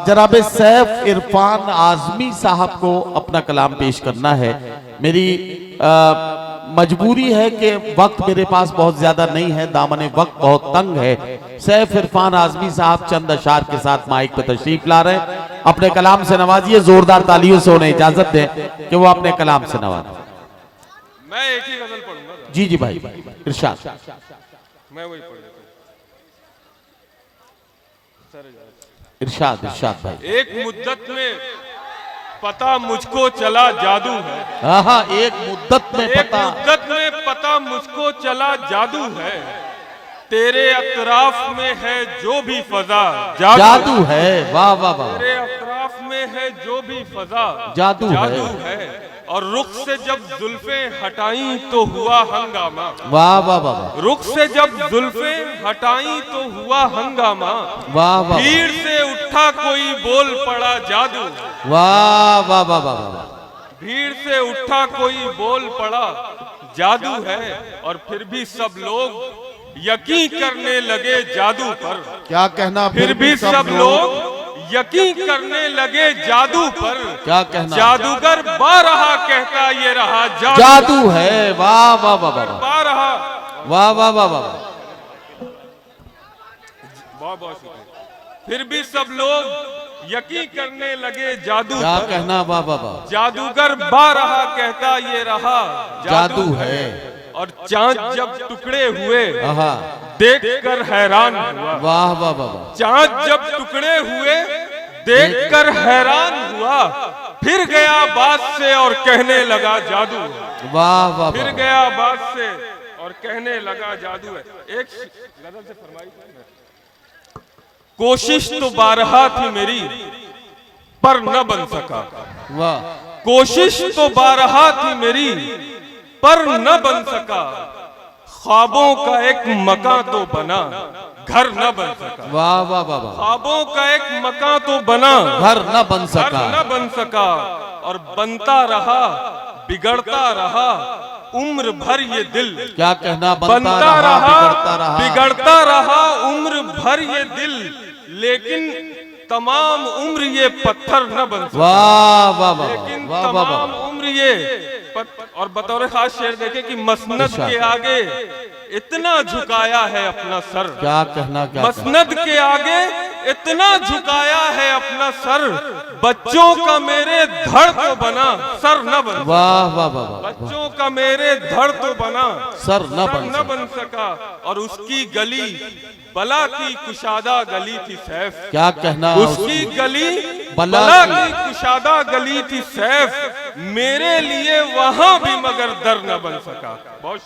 जनाब सैफ इरफान आजमी साहब को अपना कलाम पेश करना है। मेरी मजबूरी है कि वक्त मेरे पास बहुत ज्यादा नहीं है, दामन वक्त बहुत तंग है। सैफ इरफान आजमी साहब चंद अशार के साथ माइक पे तशरीफ ला रहे हैं। अपने कलाम से नवाजिए, जोरदार तालियों से उन्हें इजाजत दें कि वो अपने कलाम से नवाजें। मैं एक ही गजल पढ़ूंगा। जी जी भाई, इरशाद। मैं वही पढ़ देता हूं। इरशाद इरशाद भाई। एक मुद्दत में पता मुझको चला जादू है। हाँ, एक मुद्दत में पता मुझको चला जादू है। तेरे अतराफ में है जो भी फजा जादू है। वाह वाह वाह। तेरे अतराफ में है जो भी फजा जादू है। और रुख से जब जुल्फें हटाई तो हुआ हंगामा। वाह वाह वाह। रुख से जब जुल्फें हटाई तो हुआ हंगामा। वाह वाह। भीड़ से उठा कोई बोल पड़ा जादू। वाह वाह वाह वाह। भीड़ से उठा कोई बोल पड़ा जादू है। और फिर भी सब लोग यकीन करने लगे जादू पर। क्या कहना? फिर भी सब लोग यकीन करने लगे जादू पर। क्या कहना? जादूगर बारहा कहता ये रहा जादू है। वाह वाह वाह वाह। बारहा। वाह वाह वाह वाह। बहुत शुक्रिया। फिर भी सब लोग यकीन करने लगे जादू। क्या कहना? वाह वाह वाह। जादूगर बारहा कहता ये रहा जादू है। और चांद जब टुकड़े हुए देखकर हैरान हुआ। वाह वाह वाह। चांद जब टुकड़े हुए देखकर हैरान हुआ। फिर गया बात से और कहने लगा जादू। वाह वाह। फिर गया बात से और कहने लगा जादू है। एक गजल से फरमाई। कोशिश तो बारहा थी मेरी पर न बन सका। वाह। कोशिश तो बारहा थी मेरी पर न बन सका। ख्वाबों का एक मकान तो बना घर न बन सका। वाह वाह वाह। ख्वाबों का एक मकान तो बना घर न बन सका। न बन सका। और बनता रहा बिगड़ता रहा उम्र भर ये दिल। क्या कहना? बनता रहा बिगड़ता रहा उम्र भर ये दिल। लेकिन तमाम उम्र ये पत्थर न बन सका। वाह वाह वाह। लेकिन तमाम उम्र ये और बतौर खास शेर देखे कि मसनद के आगे इतना झुकाया है अपना सर। क्या कहना? क्या मसनद के आगे इतना झुकाया है अपना सर। बच्चों का मेरे धड़ तो बना सर न बन। वाह वाह वाह। बच्चों का मेरे धड़ तो बना सर न बन सका। और उसकी गली बला की कुशादा गली थी सैफ। क्या कहना? उसकी गली बला की कुशादा गली थी सैफ। मेरे लिए वहां भी मगर दर न बन सका। बहुत